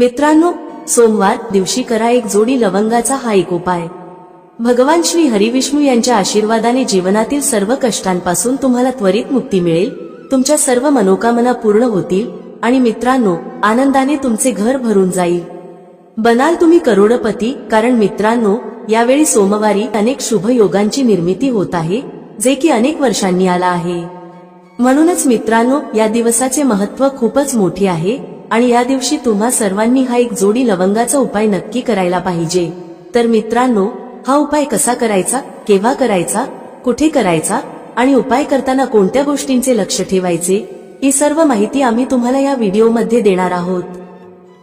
मित्रांनो, सोमवार दिवशी करा एक जोडी लवंगाचा हा एक उपाय। भगवान श्री हरिविष्णू यांच्या आशीर्वादाने जीवनातील सर्व कष्टांपासून तुम्हाला त्वरित मुक्ती मिळेल, तुमच्या सर्व मनोकामना पूर्ण होतील आणि मित्रांनो, आनंदाने तुमचे घर भरून जाईल। बनाल तुम्ही करोडपती, कारण मित्रांनो, यावेळी सोमवारी अनेक शुभ योगांची निर्मिती होत आहे, जे की अनेक वर्षांनी आला आहे। म्हणूनच मित्रांनो, या दिवसाचे महत्त्व खूपच मोठे आहे आणि या दिवशी तुम्हा सर्वांनी हा एक जोडी लवंगाचा उपाय नक्की करायला पाहिजे। तर मित्रांनो, हा उपाय कसा करायचा, केव्हा करायचा, कुठे करायचा आणि उपाय करताना कोणत्या गोष्टींचे लक्ष ठेवायचे, ही सर्व माहिती आम्ही तुम्हाला या व्हिडिओमध्ये देणार आहोत।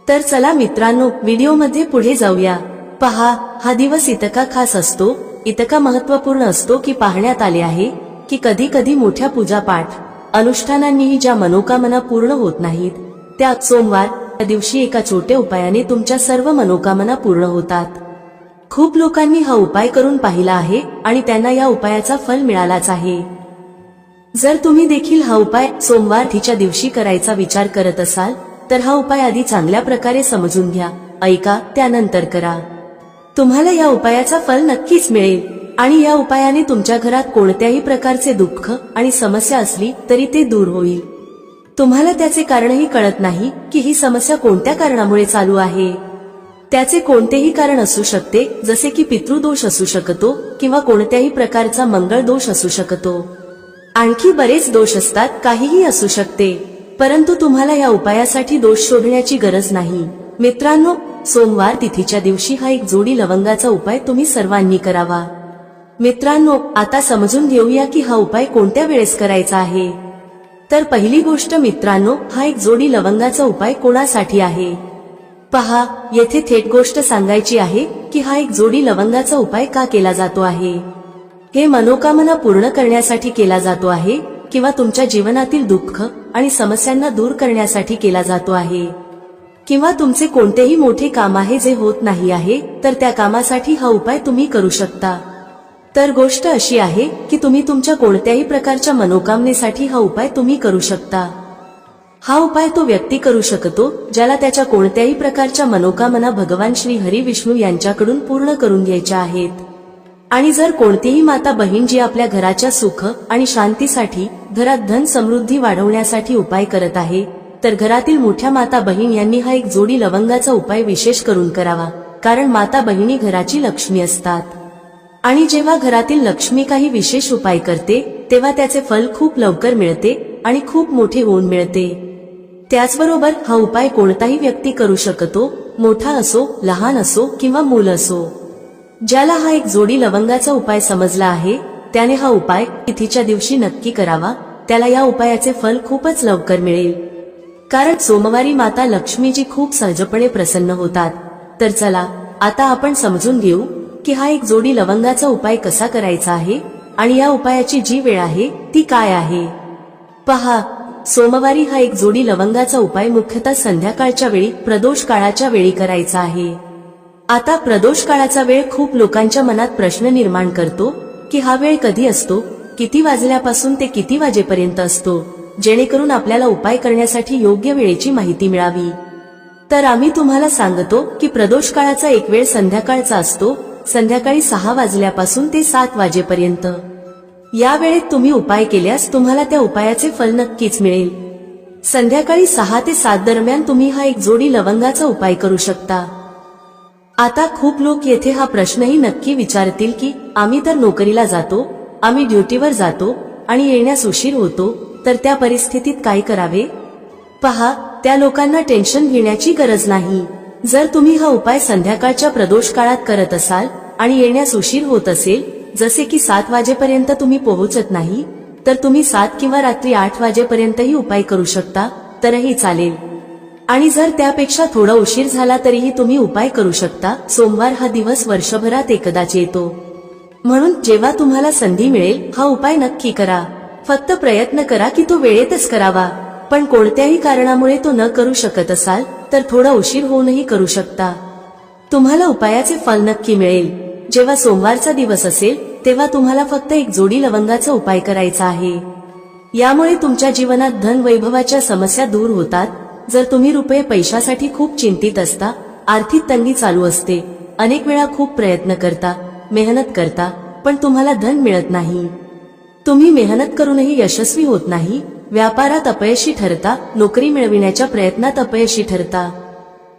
तर चला मित्रांनो, व्हिडिओमध्ये पुढे जाऊया। पहा, हा दिवस इतका खास असतो, इतका महत्त्वपूर्ण असतो की पाहण्यात आले आहे की कधी कधी मोठ्या पूजापाठ अनुष्ठानांनीही ज्या मनोकामना पूर्ण होत नाहीत, त्या सोमवार या दिवशी एका छोट्या उपायाने तुमच्या सर्व मनोकामना पूर्ण होतात। खूप लोकांनी हा उपाय करून पाहिला आहे आणि त्यांना या उपायाचा फल मिळालाच आहे। जर तुम्ही देखील हा उपाय सोमवार तिच्या दिवशी करायचा विचार करत असाल तर हा उपाय आधी चांगल्या प्रकारे समजून घ्या, ऐका, त्यानंतर करा। तुम्हाला या उपायाचा फल नक्कीच मिळेल आणि या उपायाने तुमच्या घरात कोणत्याही प्रकारचे दुःख आणि समस्या असली तरी ते दूर होईल। तुम्हाला त्याचे कारणही कळत नाही की ही समस्या कोणत्या कारणामुळे चालू आहे। त्याचे कोणतेही कारण असू शकते, जसे की पितृदोष असू शकतो किंवा कोणत्याही प्रकारचा मंगळ दोष असू शकतो, आणखी बरेच दोष असतात, काहीही असू शकते। परंतु तुम्हाला या उपायासाठी दोष शोधण्याची गरज नाही। मित्रांनो, सोमवार तिथीच्या दिवशी हा एक जोडी लवंगाचा उपाय तुम्ही सर्वांनी करावा। मित्रांनो, आता समजून घेऊया की हा उपाय कोणत्या वेळेस करायचा आहे। तर पहिली गोष्ट मित्रांनो, हा एक जोडी लवंगाचा उपाय कोणासाठी आहे। पहा, येथे थेट गोष्ट सांगायची आहे की हा एक जोडी लवंगाचा उपाय का केला जातो आहे। हे मनोकामना पूर्ण करण्यासाठी केला जातो आहे किंवा तुमच्या जीवनातील दुःख आणि समस्यांना दूर करण्यासाठी केला जातो आहे, किंवा तुमचे कोणतेही मोठे काम आहे जे होत नाही आहे, तर त्या कामासाठी हा उपाय तुम्ही करू शकता। तर गोष्ट अशी आहे की तुम्ही तुमच्या कोणत्याही प्रकारच्या मनोकामनेसाठी हा उपाय तुम्ही करू शकता। हा उपाय तो व्यक्ती करू शकतो ज्याला त्याच्या कोणत्याही प्रकारच्या मनोकामना भगवान श्री हरिविष्णू यांच्याकडून पूर्ण करून घ्यायच्या आहेत। आणि जर कोणतीही माता बहीण जी आपल्या घराच्या सुख आणि शांतीसाठी, घरात धन समृद्धी वाढवण्यासाठी उपाय करत आहे, तर घरातील मोठ्या माता बहीण यांनी हा एक जोडी लवंगाचा उपाय विशेष करून करावा, कारण माता बहिणी घराची लक्ष्मी असतात आणि जेव्हा घरातील लक्ष्मी काही विशेष उपाय करते तेव्हा त्याचे फल खूप लवकर मिळते आणि खूप मोठे होऊन मिळते। त्याचबरोबर हा उपाय कोणताही व्यक्ती करू शकतो, मोठा असो, लहान असो किंवा मूल असो। ज्याला हा एक जोडी लवंगाचा उपाय समजला आहे त्याने हा उपाय तिथीच्या दिवशी नक्की करावा, त्याला या उपायाचे फल खूपच लवकर मिळेल, कारण सोमवारी माता लक्ष्मीजी खूप सहजपणे प्रसन्न होतात। तर चला, आता आपण समजून घेऊ की हा एक जोडी लवंगाचा उपाय कसा करायचा आहे आणि या उपायाची जी वेळ आहे ती काय आहे। पहा, सोमवारी हा एक जोडी लवंगाचा उपाय मुख्यतः संध्याकाळच्या वेळी, प्रदोष काळाच्या वेळी करायचा आहे। आता प्रदोष काळाचा वेळ खूप लोकांच्या मनात प्रश्न निर्माण करतो की हा वेळ कधी असतो, किती वाजल्यापासून ते किती वाजेपर्यंत असतो, जेणेकरून आपल्याला उपाय करण्यासाठी योग्य वेळेची माहिती मिळावी। तर आम्ही तुम्हाला सांगतो की प्रदोष काळाचा एक वेळ संध्याकाळचा असतो, संध्याकाळी 6 वाजल्यापासून ते 7 वाजेपर्यंत। या वेळेत तुम्ही उपाय केल्यास तुम्हाला त्या उपायाचे फल नक्कीच मिळेल। संध्याकाळी 6 ते 7 दरम्यान तुम्ही हा एक जोडी लवंगाचा उपाय करू शकता। आता खूप लोक येथे हा प्रश्नही नक्की विचारतील की आम्ही तर नोकरीला जातो, आम्ही ड्युटीवर जातो आणि येण्यास उशीर होतो, तर त्या परिस्थितीत काय करावे। पहा, त्या लोकांना टेन्शन घेण्याची गरज नाही। जर तुम्ही हा उपाय संध्याकाळच्या प्रदोष काळात करत असाल आणि येण्यास उशीर होत असेल, जसे की 7 वाजेपर्यंत तुम्ही पोहोचत नाही, तर तुम्ही 7 किंवा रात्री 8 वाजेपर्यंतही उपाय करू शकता, तरही चालेल। आणि जर त्यापेक्षा थोडा उशीर झाला तरीही तुम्ही उपाय करू शकता। सोमवार हा दिवस वर्षभरात एकदाच येतो, म्हणून जेव्हा तुम्हाला संधी मिळेल हा उपाय नक्की करा। फक्त प्रयत्न करा की तो वेळेतच करावा, पण कोणत्याही कारणामुळे तो न करू शकत असाल तर थोडा उशीर होऊनही करू शकता। तुम्हाला उपायाचे फल नक्की मिळेल। जेव्हा सोमवारचा दिवस असेल तेव्हा तुम्हाला फक्त एक जोडी लवंगाचा उपाय करायचा आहे। यामुळे तुमच्या जीवनात धन वैभवाच्या समस्या दूर होतात जर तुम्ही रुपये पैशासाठी खूप चिंतित असता, आर्थिक तंगी चालू असते, अनेक वेळा खूप प्रयत्न करता, मेहनत करता, पण तुम्हाला धन मिळत नाही, तुम्ही मेहनत करूनही यशस्वी होत नाही, व्यापारात अपयशी ठरता, नोकरी मिळविण्याच्या प्रयत्नात अपयशी ठरता,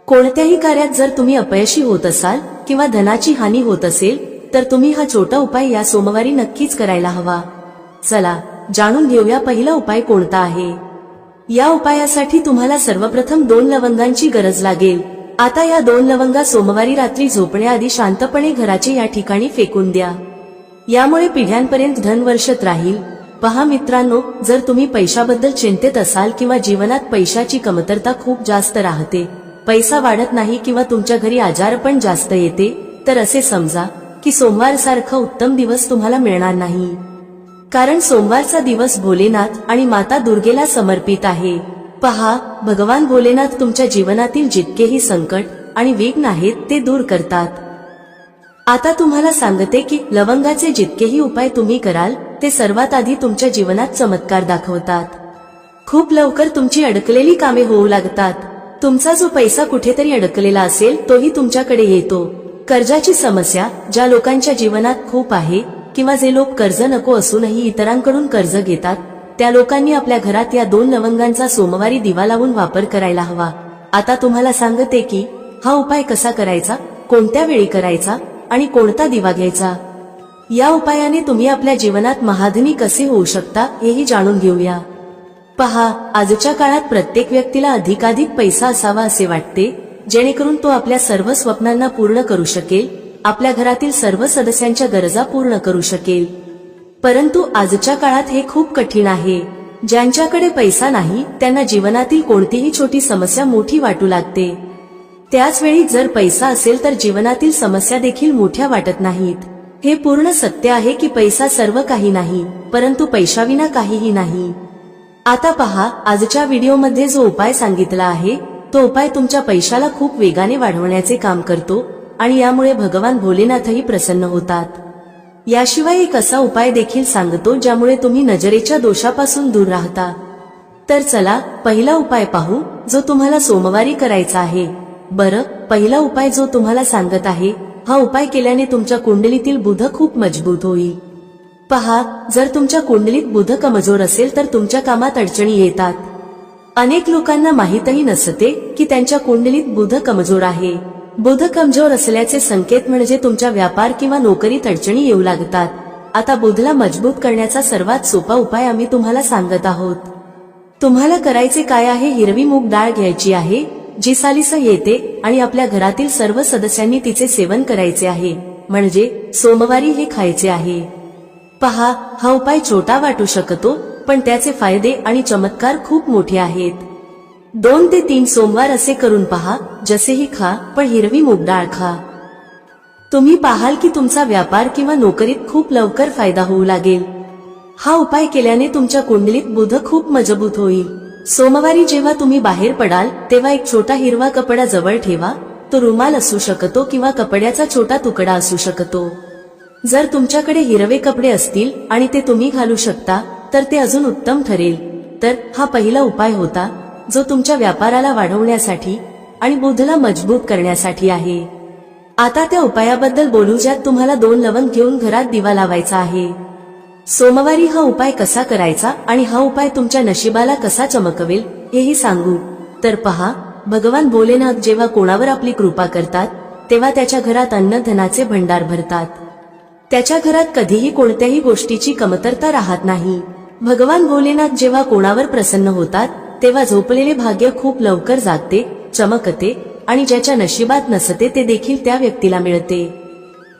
कोणत्याही कार्यात जर तुम्ही अपयशी होत असाल किंवा धनाची हानी होत असेल, तर तुम्ही हा छोटा उपाय या सोमवारी नक्कीच करायला हवा. चला जाणून घेऊया पहिला उपाय कोणता आहे. या उपायासाठी तुम्हाला सर्वप्रथम 2 लवंगांची गरज लागेल. आता या 2 लवंगा सोमवारी रात्री झोपण्याआधी शांतपणे घराचे या ठिकाणी फेकून द्या. यामुळे पिढ्यांपर्यंत धन वर्षत राहील. पहा मित्रांनो, जर तुम्ही पैशाबद्दल चिंतेत असाल किंवा जीवनात पैशाची कमतरता खूप जास्त राहते, पैसा वाढत नाही किंवा तुमच्या घरी आजारपण जास्त येते, तर असे समजा की सोमवार सारखा उत्तम दिवस तुम्हाला मिळणार नाही. कारण सोमवारचा दिवस भोलेनाथ आणि माता दुर्गेला समर्पित आहे. पहा, भगवान भोलेनाथ तुमच्या जीवनातील जितकेही संकट आणि विघ्न आहेत ते दूर करतात. आता तुम्हाला सांगते की लवंगाचे जितकेही उपाय तुम्ही कराल ते सर्वात आधी तुमच्या जीवनात चमत्कार दाखवतात. खूप लवकर तुमची अडकलेली कामे होऊ लागतात. तुमचा जो पैसा कुठेतरी अडकलेला असेल तोही तुमच्याकडे येतो. कर्जाची समस्या ज्या लोकांच्या जीवनात खूप आहे किंवा जे लोक कर्ज नको असूनही इतरांकडून कर्ज घेतात, त्या लोकांनी आपल्या घरात या 2 लवंगांचा सोमवारी दिवा लावून वापर करायला हवा. आता तुम्हाला सांगते की हा उपाय कसा करायचा, कोणत्या वेळी करायचा आणि कोणता दिवा घ्यायचा. या उपायाने तुम्ही आपल्या जीवनात महाधनी कसे होऊ शकता हेही जाणून घेऊया. पहा, आजच्या काळात प्रत्येक व्यक्तीला अधिकाधिक पैसा असावा असे वाटते, जेणेकरून तो आपल्या सर्व स्वप्नांना पूर्ण करू शकेल, आपल्या घरातील सर्व सदस्यांच्या गरजा पूर्ण करू शकेल. परंतु आजच्या काळात हे खूप कठीण आहे. ज्यांच्याकडे पैसा नाही त्यांना जीवनातील कोणतीही छोटी समस्या मोठी वाटू लागते. त्याच वेळी जर पैसा असेल तर जीवनातील समस्या देखील मोठ्या वाटत नाहीत. हे पूर्ण सत्य आहे की पैसा सर्व काही नाही, परंतु पैशाविना काहीही नाही. आता पहा, आजच्या व्हिडिओमध्ये जो उपाय सांगितला आहे तो उपाय तुमच्या पैशाला खूप वेगाने वाढवण्याचे काम करतो आणि यामुळे भगवान भोलेनाथही प्रसन्न होतात. याशिवाय एक असा उपाय देखील सांगतो ज्यामुळे तुम्ही नजरेच्या दोषापासून दूर राहता. तर चला पहिला उपाय पाहू जो तुम्हाला सोमवारी करायचा आहे. बरं, पहिला उपाय जो तुम्हाला सांगत आहे, हा उपाय केल्याने तुमच्या कुंडलीतील बुध खूप मजबूत होईल. पहा, जर तुमच्या कुंडलीत बुध कमजोर असेल तर तुमच्या कामात अडचणी येतात. अनेक लोकांना माहीतही नसते की त्यांच्या कुंडलीत बुध कमजोर आहे. बुध कमजोर असल्याचे संकेत म्हणजे तुमच्या व्यापार किंवा नोकरीत अडचणी येऊ लागतात. आता बुधला मजबूत करण्याचा सर्वात सोपा उपाय आम्ही तुम्हाला सांगत आहोत. तुम्हाला करायचे काय आहे, हिरवी मूग डाळ घ्यायची आहे जी सालीस येते आणि आपल्या घरातील सर्व सदस्यांनी तिचे सेवन करायचे आहे, म्हणजे सोमवारी हे खायचे आहे. पहा, हा उपाय छोटा वाटू शकतो पण त्याचे फायदे आणि चमत्कार खूप मोठे आहेत. 2 ते 3 सोमवार असे करून पहा, जसेही खा पण हिरवी मूग डाळ खा. तुम्ही पाहाल की तुमचा व्यापार किंवा नोकरीत खूप लवकर फायदा होऊ लागेल. हा उपाय केल्याने तुमच्या कुंडलीत बुध खूप मजबूत होईल. सोमवारी जेव्हा तुम्ही बाहेर पडाल तेव्हा एक छोटा हिरवा कपडा जवळ ठेवा. तो रुमाल असू शकतो किंवा कपड्याचा छोटा तुकडा असू शकतो. जर तुमच्याकडे हिरवे कपडे असतील आणि ते तुम्ही घालू शकता तर ते अजून उत्तम ठरेल. तर हा पहिला उपाय होता जो तुमच्या व्यापाराला वाढवण्यासाठी आणि बुधला मजबूत करण्यासाठी आहे. आता त्या उपायाबद्दल बोलू ज्यात तुम्हाला 2 लवंग घेऊन घरात दिवा लावायचा आहे. सोमवारी हा उपाय कसा करायचा आणि हा उपाय तुमच्या नशिबाला कसा चमकवेल हेही सांगू. तर पहा, भगवान भोलेनाथ जेव्हा कोणावर आपली कृपा करतात तेव्हा त्याच्या घरात अन्नधनाचे भंडार भरतात. त्याच्या घरात कधीही कोणत्याही गोष्टीची कमतरता राहत नाही. भगवान भोलेनाथ जेव्हा कोणावर प्रसन्न होतात तेव्हा झोपलेले भाग्य खूप लवकर जागते, चमकते आणि ज्याच्या नशिबात नसते ते देखील त्या व्यक्तीला मिळते.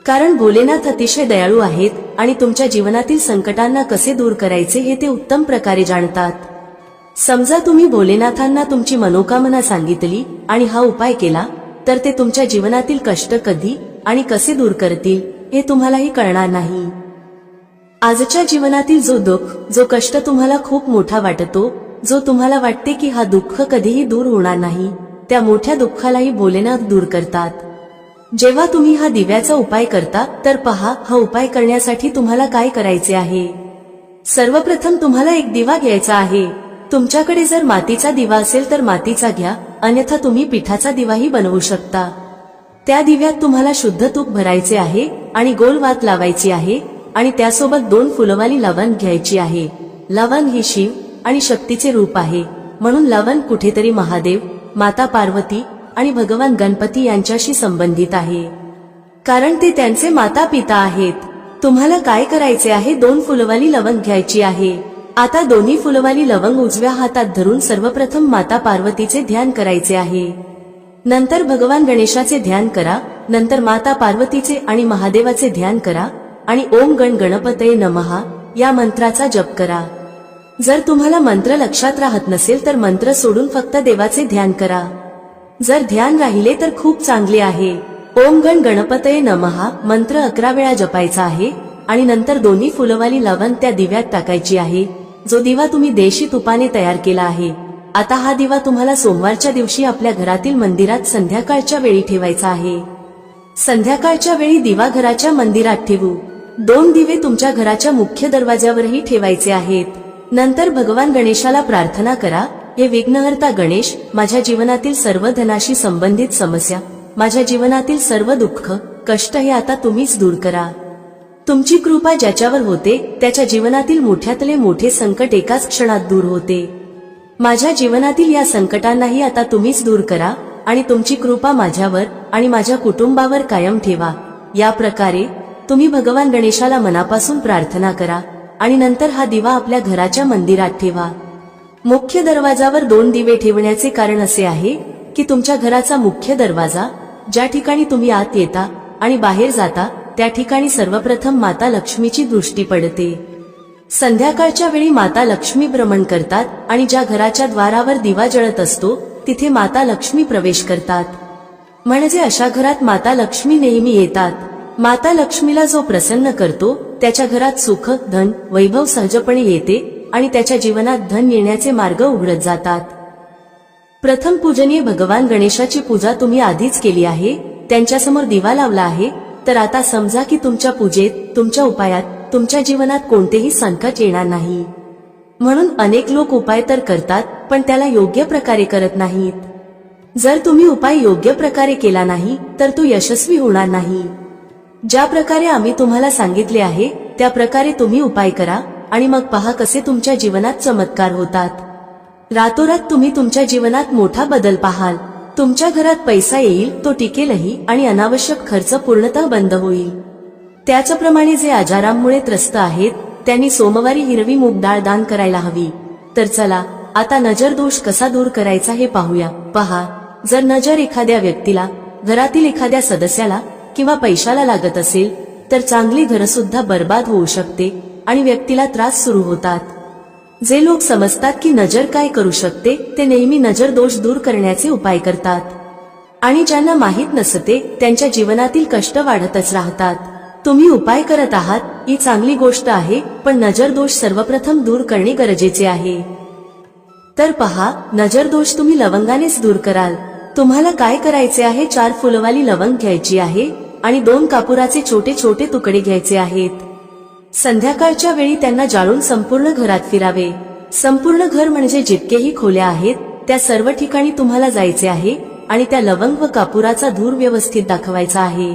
कारण भोलेनाथ अतिशय दयाळू आहेत आणि तुमच्या जीवनातील संकटांना कसे दूर करायचे हे ते उत्तम प्रकारे जाणतात. समजा तुम्ही भोलेनाथांना तुमची मनोकामना सांगितली आणि हा उपाय केला तर ते तुमच्या जीवनातील कष्ट कधी आणि कसे दूर करतील हे तुम्हालाही कळणार नाही. आजच्या जीवनातील जो दुःख, जो कष्ट तुम्हाला खूप मोठा वाटतो, जो तुम्हाला वाटते की हा दुःख कधीही दूर होणार नाही, त्या मोठ्या दुःखालाही भोलेनाथ दूर करतात. जेव्हा तुम्ही हा दिव्याचा उपाय करता तर पहा, हा उपाय करण्यासाठी तुम्हाला काय करायचे आहे. सर्वप्रथम तुम्हाला एक दिवा घ्यायचा आहे. तुमच्याकडे जर मातीचा दिवा असेल तर मातीचा घ्या, अन्यथा तुम्ही पिठाचा दिवाही बनवू शकता। त्या दिव्यात तुम्हाला शुद्ध तूप भरायचे आहे आणि गोल वात लावायची आहे आणि त्यासोबत 2 फुलवाली लवंग घ्यायची आहे। लवंग ही शिव आणि शक्तीचे रूप आहे, म्हणून लवंग कुठेतरी महादेव, माता पार्वती आणि भगवान गणपती यांच्याशी संबंधित आहे, कारण ते त्यांचे माता पिता आहेत। तुम्हाला काय करायचे आहे, 2 फुलवाली लवंग घ्यायची आहे। आता दोन्ही फुलवाली लवंग उजव्या हातात धरून सर्वप्रथम माता पार्वतीचे ध्यान करायचे आहे, नंतर भगवान गणेशाचे ध्यान करा, नंतर माता पार्वतीचे आणि महादेवाचे ध्यान करा आणि ओम गण गणपतये नमः या मंत्राचा जप करा। जर तुम्हाला मंत्र लक्षात राहत नसेल तर मंत्र सोडून फक्त देवाचे ध्यान करा। जर ध्यान राहिले तर खूप चांगले आहे। ओम गण गणपतये नमः मंत्र 11 वेळा जपायचा आहे आणि नंतर दोन्ही फुलवाली लवंग त्या दिव्यात टाकायची आहे, जो दिवा तुम्ही देशी तुपाने तयार केला आहे। आता हा दिवा तुम्हाला सोमवारच्या दिवशी आपल्या घरातील मंदिरात संध्याकाळच्या वेळी ठेवायचा आहे। संध्याकाळच्या वेळी दिवा घराच्या मंदिरात ठेवू। 2 दिवे तुमच्या घराच्या मुख्य दरवाजावरही ठेवायचे आहेत। नंतर भगवान गणेशाला प्रार्थना करा, हे विघ्नहर्ता गणेश, माझ्या जीवनातील सर्व धनाशी संबंधित समस्या, माझ्या जीवनातील सर्व दुःख कष्ट हे आता तुम्हीच दूर करा। तुमची कृपा ज्याच्यावर होते त्याच्या जीवनातील मोठ्यातले मोठे संकट एकाच क्षणात दूर होते। माझ्या जीवनातील या संकटांनाही आता तुम्हीच दूर करा आणि तुमची कृपा माझ्यावर आणि माझ्या कुटुंबावर कायम ठेवा। या प्रकारे तुम्ही भगवान गणेशाला मनापासून प्रार्थना करा आणि नंतर हा दिवा आपल्या घराच्या मंदिरात ठेवा। मुख्य दरवाजावर 2 दिवे ठेवण्याचे कारण असे आहे की तुमच्या घराचा मुख्य दरवाजा, ज्या ठिकाणी तुम्ही आत येता आणि बाहेर जाता, त्या ठिकाणी सर्वप्रथम माता लक्ष्मीची दृष्टी पडते। संध्याकाळच्या वेळी माता लक्ष्मी भ्रमण करतात आणि ज्या घराच्या द्वारावर दिवा जळत असतो तिथे माता लक्ष्मी प्रवेश करतात, म्हणजे अशा घरात माता लक्ष्मी नेहमी येतात। माता लक्ष्मीला जो प्रसन्न करतो त्याच्या घरात सुख, धन, वैभव सहजपणे येते आणि त्याच्या जीवनात धन येण्याचे मार्ग उघडत जातात। प्रथम पूजनीय भगवान गणेशाची पूजा तुम्ही आधीच केली आहे, त्यांच्यासमोर दिवा लावला आहे, तर आता समजा की तुमच्या पूजेत, तुमच्या उपायात, तुमच्या जीवनात कोणतेही संकट येणार नाही। म्हणून अनेक लोक उपाय तर करतात पण त्याला योग्य प्रकारे करत नाहीत। जर तुम्ही उपाय योग्य प्रकारे केला नाही तर तो यशस्वी होणार नाही। ज्या प्रकारे आम्ही तुम्हाला सांगितले आहे त्या प्रकारे तुम्ही उपाय करा आणि मग पहा कसे तुमच्या जीवनात चमत्कार होतात। रातोरात तुम्ही तुमच्या जीवनात मोठा बदल पाहाल। तुमच्या घरात पैसा येईल, तो टिकेलही आणि अनावश्यक खर्च पूर्णतः बंद होईल। त्याचप्रमाणे जे आजारांमुळे त्रस्त आहेत त्यांनी सोमवारी हिरवी मूग डाळ दान करायला हवी। तर चला आता नजर दोष कसा दूर करायचा हे पाहूया। पहा, जर नजर एखाद्या व्यक्तीला, घरातील एखाद्या सदस्याला किंवा पैशाला लागत असेल तर चांगली घरसुद्धा बर्बाद होऊ शकते आणि व्यक्तीला त्रास सुरू होतात। जे लोक समजतात की नजर काय करू शकते ते नेहमी नजर दोष दूर करण्याचे उपाय करतात, आणि ज्यांना माहीत नसते त्यांच्या जीवनातील कष्ट वाढतच राहतात। तुम्ही उपाय करत आहात ही चांगली गोष्ट आहे, पण नजर दोष सर्वप्रथम दूर करणे गरजेचे आहे। तर पहा, नजर दोष तुम्ही लवंगानेच दूर कराल। तुम्हाला काय करायचे आहे, 4 फुलवाली लवंग घ्यायची आहे आणि 2 कापुराचे छोटे छोटे तुकडे घ्यायचे आहेत। संध्याकाळच्या वेळी त्यांना जाळून संपूर्ण घरात फिरावे। संपूर्ण घर म्हणजे जितकेही खोल्या आहेत त्या सर्व ठिकाणी तुम्हाला जायचे आहे आणि त्या लवंग व कापुराचा धूर व्यवस्थित दाखवायचा आहे।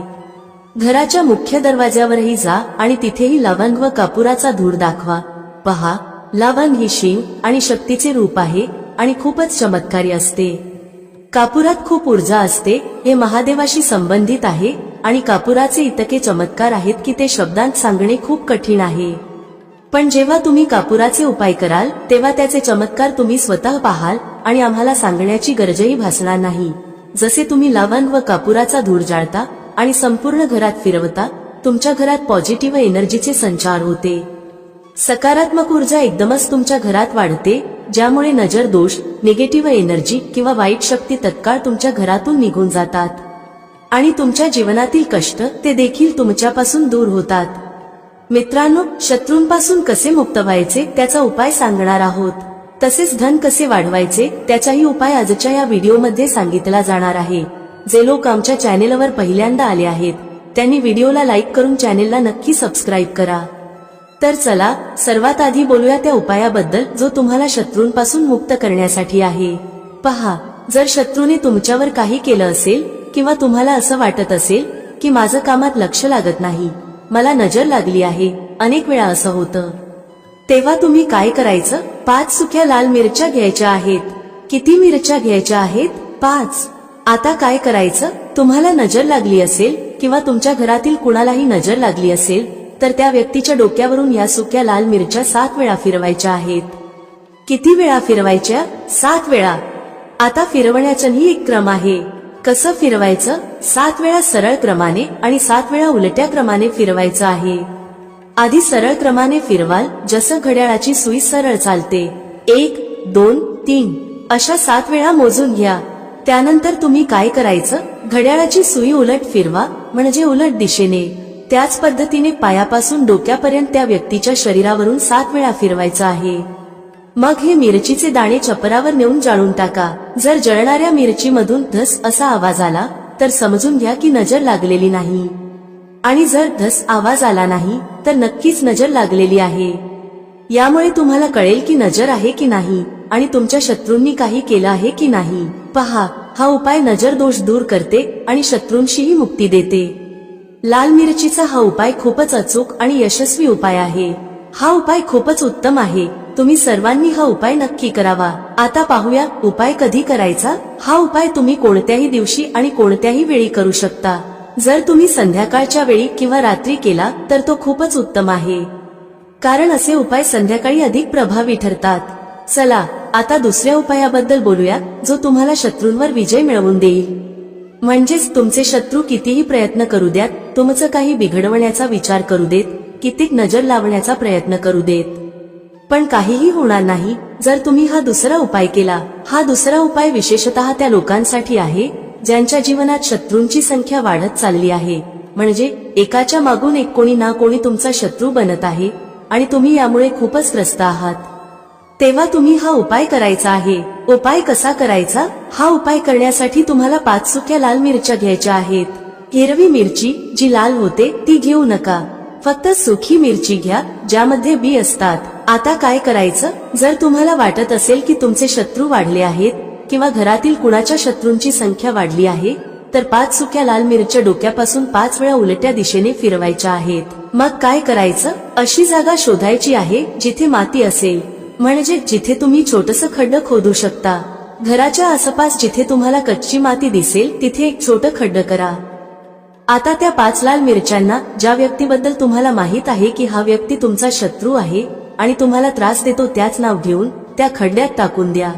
घराच्या मुख्य दरवाजावरही जा आणि तिथेही लवंग व कापुराचा धूर दाखवा। पहा, लवंग ही शिव आणि शक्तीचे रूप आहे आणि खूपच चमत्कारी असते। कापुरात खूप ऊर्जा असते, हे महादेवाशी संबंधित आहे आणि कापुराचे इतके चमत्कार आहेत की ते शब्दांत सांगणे खूप कठीण आहे। पण जेव्हा तुम्ही कापुराचे उपाय कराल तेव्हा त्याचे चमत्कार तुम्ही स्वतः पाहाल आणि आम्हाला सांगण्याची गरजही भासणार नाही। जसे तुम्ही लवंग व कापुराचा धूर जाळता आणि संपूर्ण घरात फिरवता, तुमच्या घरात पॉझिटिव्ह एनर्जीचे संचार होते। सकारात्मक ऊर्जा एकदमच तुमच्या घरात वाढते, ज्यामुळे नजर दोष, निगेटिव्ह एनर्जी किंवा वाईट शक्ती तत्काळ तुमच्या घरातून निघून जातात आणि तुमच्या जीवनातील कष्ट ते देखील तुमच्यापासून दूर होतात। मित्रांनो, शत्रूंपासून कसे मुक्त व्हायचे त्याचा उपाय सांगणार आहोत। तसेच धन कसे वाढवायचे त्याचाही उपाय आजच्या या व्हिडिओमध्ये सांगितला जाणार आहे। जे लोक आमच्या चॅनेलवर पहिल्यांदा आले आहेत त्यांनी व्हिडिओला लाईक करून चॅनेलला नक्की सबस्क्राईब करा। तर चला सर्वात आधी बोलूया त्या उपायाबद्दल जो तुम्हाला शत्रूंपासून मुक्त करण्यासाठी आहे. पहा, जर शत्रूने तुमच्यावर काही केलं असेल किंवा तुम्हाला असं वाटत असेल की माझं कामात लक्ष लागत नाही, मला नजर लागली आहे, अनेक वेळा असं होतं, तेव्हा तुम्ही काय करायचं? 5 सुक्या लाल मिरच्या घ्यायच्या आहेत. किती मिरच्या घ्यायच्या आहेत? 5. आता काय करायचं? तुम्हाला नजर लागली असेल किंवा तुमच्या घरातील कुणालाही नजर लागली असेल तर त्या व्यक्तीच्या डोक्यावरून या सुक्या लाल मिरच्या 7 वेळा फिरवायच्या आहेत. किती वेळा फिरवायच्या? 7 वेळा. आता फिरवण्याचाही एक क्रम आहे. कसं फिरवायचं? 7 वेळा सरळ क्रमाने आणि 7 वेळा उलट्या क्रमाने फिरवायचं आहे. आधी सरळ क्रमाने फिरवाल, जसं घड्याळाची सुई सरळ चालते. 1, 2, 3 अशा 7 वेळा मोजून घ्या. त्यानंतर तुम्ही काय करायचं? घड्याळाची सुई उलट फिरवा, म्हणजे उलट दिशेने. त्याच पद्धतीने पायापासून डोक्यापर्यंत त्या व्यक्तीच्या शरीरावरून 7 वेळा फिरवायचं आहे. मग हे मिरचीचे दाणे चपरावर नेऊन जाळून टाका. जर जळणाऱ्या मिरचीमधून धस असा आवाज आला तर समजून घ्या की नजर लागलेली नाही, आणि जर धस आवाज आला नाही तर नक्कीच नजर लागलेली आहे. यामुळे तुम्हाला कळेल की नजर आहे की नाही आणि तुमच्या शत्रूंनी काही केलं आहे की नाही. पहा, हा उपाय नजर दोष दूर करते आणि शत्रूंशीही मुक्ती देते. लाल मिरचीचा हा उपाय खूपच अचूक आणि यशस्वी उपाय आहे. हा उपाय खूपच उत्तम आहे. तुम्ही सर्वांनी हा उपाय नक्की करावा. आता पाहूया उपाय कधी करायचा. हा उपाय तुम्ही कोणत्याही दिवशी आणि कोणत्याही वेळी करू शकता. जर तुम्ही संध्याकाळच्या वेळी किंवा रात्री केला तर तो खूपच उत्तम आहे, कारण असे उपाय संध्याकाळी अधिक प्रभावी ठरतात. चला आता दुसऱ्या उपायाबद्दल बोलूया जो तुम्हाला शत्रूंवर विजय मिळवून देईल. म्हणजेच तुमचे शत्रू कितीही प्रयत्न करू द्यात, तुमचं काही बिघडवण्याचा विचार करू देत, कितीक नजर लावण्याचा प्रयत्न करू देत, पण काहीही होणार नाही जर तुम्ही हा दुसरा उपाय केला. हा दुसरा उपाय विशेषतः त्या लोकांसाठी आहे ज्यांच्या जीवनात शत्रूंची संख्या वाढत चालली आहे. म्हणजे एकाच्या मागून एक कोणी ना कोणी तुमचा शत्रू बनत आहे आणि तुम्ही यामुळे खूपच त्रस्त आहात. तेव्हा तुम्ही हा उपाय करायचा आहे. उपाय कसा करायचा? हा उपाय करण्यासाठी तुम्हाला 5 सुक्या लाल मिरच्या घ्यायच्या आहेत. हिरवी मिरची जी लाल होते ती घेऊ नका, फक्त सुकी मिरची घ्या ज्यामध्ये बी असतात. आता काय करायचं? जर तुम्हाला वाटत असेल की तुमचे शत्रू वाढले आहेत किंवा घरातील कुणाच्या शत्रूंची संख्या वाढली आहे तर 5 सुक्या लाल मिरच्या डोक्यापासून 5 वेळा उलट्या दिशेने फिरवायच्या आहेत. मग काय करायचं? अशी जागा शोधायची आहे जिथे माती असेल, म्हणजे जिथे तुम्ही छोटंसं खड्ड खोदू शकता. घराच्या आसपास जिथे तुम्हाला कच्ची माती दिसेल तिथे एक छोटं खड्ड करा. आता त्या 5 लाल मिरच्यांना ज्या व्यक्तीबद्दल तुम्हाला माहित आहे की हा व्यक्ती तुमचा शत्रू आहे आणि तुम्हाला त्रास देतो त्याच नाव घेऊन त्या खड्ड्यात टाकून द्या.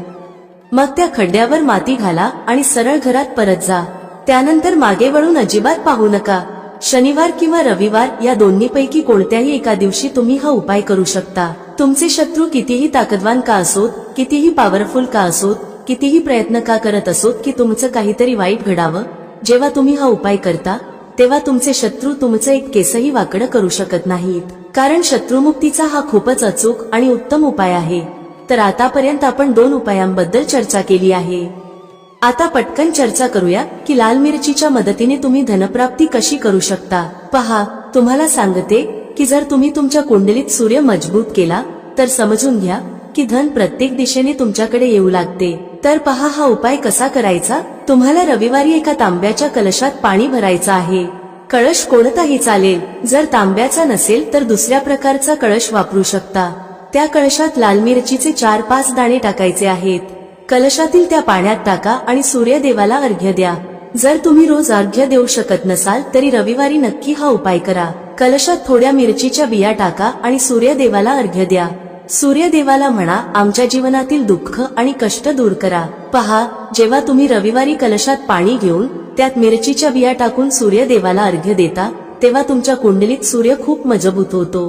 मग त्या खड्ड्यावर माती घाला आणि सरळ घरात परत जा. त्यानंतर मागे वळून अजिबात पाहू नका. शनिवार किंवा रविवार या दोन्हीपैकी कोणत्याही एका दिवशी तुम्ही हा उपाय करू शकता. तुमचे शत्रू कितीही ताकदवान का असोत, कितीही पॉवरफुल का असोत, कितीही प्रयत्न का करत असोत की तुमचं काहीतरी वाईट घडावं, जेव्हा तुम्ही हा उपाय करता तेव्हा तुमचे शत्रू तुमचं एक केसही वाकडं करू शकत नाहीत, कारण शत्रुमुक्तीचा हा खूपच अचूक आणि उत्तम उपाय आहे. तर आतापर्यंत आपण 2 उपायांबद्दल चर्चा केली आहे. आता पटकन चर्चा करूया की लाल मिरचीच्या मदतीने तुम्ही धनप्राप्ती कशी करू शकता. पहा, तुम्हाला सांगते की जर तुम्ही तुमच्या कुंडलीत सूर्य मजबूत केला तर समजून घ्या की धन प्रत्येक दिशेने तुमच्याकडे येऊ लागते. तर पहा हा उपाय कसा करायचा. तुम्हाला रविवारी एका तांब्याच्या कलशात पाणी भरायचं आहे. कळश कोणताही चालेल. जर तांब्याचा नसेल तर दुसऱ्या प्रकारचा कळश वापरू शकता. त्या कळशात लाल मिरचीचे 4-5 दाणे टाकायचे आहेत. कलशातील त्या पाण्यात टाका आणि सूर्यदेवाला अर्घ्य द्या. जर तुम्ही रोज अर्घ्य देऊ शकत नसाल तरी रविवारी नक्की हा उपाय करा. कलशात थोड्या मिरचीच्या बिया टाका आणि सूर्यदेवाला अर्घ्य द्या. सूर्यदेवाला म्हणा, आमच्या जीवनातील दुःख आणि कष्ट दूर करा. पहा, जेव्हा तुम्ही रविवारी कलशात पाणी घेऊन त्यात मिरचीच्या बिया टाकून सूर्यदेवाला अर्घ्य देता तेव्हा तुमच्या कुंडलीत सूर्य खूप मजबूत होतो.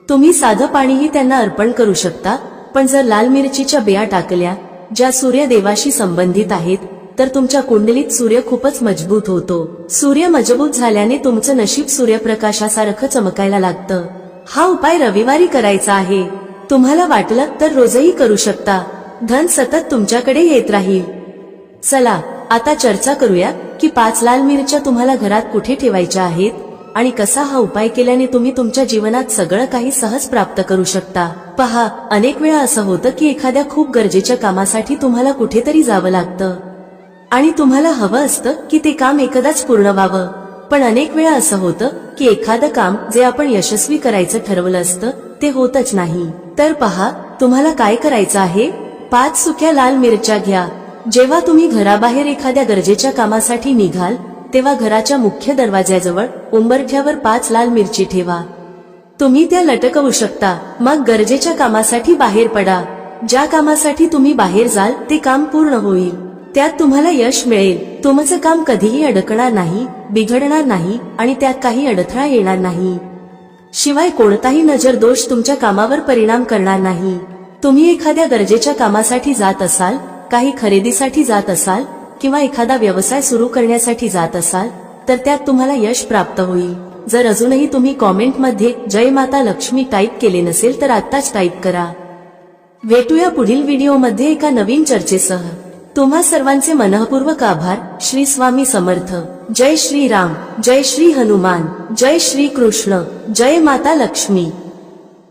तुम्ही साधं पाणीही त्यांना अर्पण करू शकता, पण जर लाल मिरचीच्या बिया टाकल्या ज्या सूर्यदेवाशी संबंधित आहेत तर तुमच्या कुंडलीत सूर्य खूपच मजबूत होतो. सूर्य मजबूत झाल्याने तुमचं नशीब सूर्यप्रकाशासारखं चमकायला लागतं. हा उपाय रविवारी करायचा आहे. तुम्हाला वाटलं तर रोजही करू शकता. धन सतत तुमच्याकडे येत राहील. चला आता चर्चा करूया की 5 लाल मिरच्या तुम्हाला घरात कुठे ठेवायच्या आहेत. आणि कसा हा उपाय केल्याने तुम्ही तुमच्या जीवनात सगळं काही सहज प्राप्त करू शकता। पहा, अनेक वेळा असं होतं की एखाद्या खूप गरजेच्या कामासाठी तुम्हाला कुठेतरी जावं लागतं आणि तुम्हाला हवं असतं की ते काम एकदाच पूर्ण व्हावं, पण अनेक वेळा असं होतं की एखादं काम जे आपण यशस्वी करायचं ठरवलं असतं ते होतच नाही। तर पहा, तुम्हाला काय करायचं आहे, 5 सुक्या लाल मिरच्या घ्या। जेव्हा तुम्ही घराबाहेर एखाद्या गरजेच्या कामासाठी निघाल तेव्हा घराच्या मुख्य दरवाज्याजवळ उंबरठ्यावर 5 लाल मिरची ठेवा। तुम्ही त्या लटकवू शकता। मग गरजेच्या कामासाठी बाहेर पडा। ज्या कामासाठी तुम्ही बाहेर जाल ते काम पूर्ण होईल, त्यात तुम्हाला यश मिळेल। तुमचं काम कधीही अडकणार नाही, बिघडणार नाही आणि त्यात काही अडथळा येणार नाही। शिवाय कोणताही नजर दोष तुमच्या कामावर परिणाम करणार नाही। तुम्ही एखाद्या गरजेच्या कामासाठी जात असाल, काही खरेदीसाठी जात असाल किंवा एखादा व्यवसाय सुरू करण्यासाठी जात असाल तर त्यात तुम्हाला यश प्राप्त होईल। जर अजूनही तुम्ही कॉमेंटमध्ये जय माता लक्ष्मी टाईप केले नसेल तर आत्ताच टाईप करा। भेटूया पुढील व्हिडिओमध्ये एका नवीन चर्चेसह। तुम्हा सर्वांचे मनःपूर्वक आभार। श्री स्वामी समर्थ। जय श्री राम, जय श्री हनुमान, जय श्री कृष्ण, जय माता लक्ष्मी।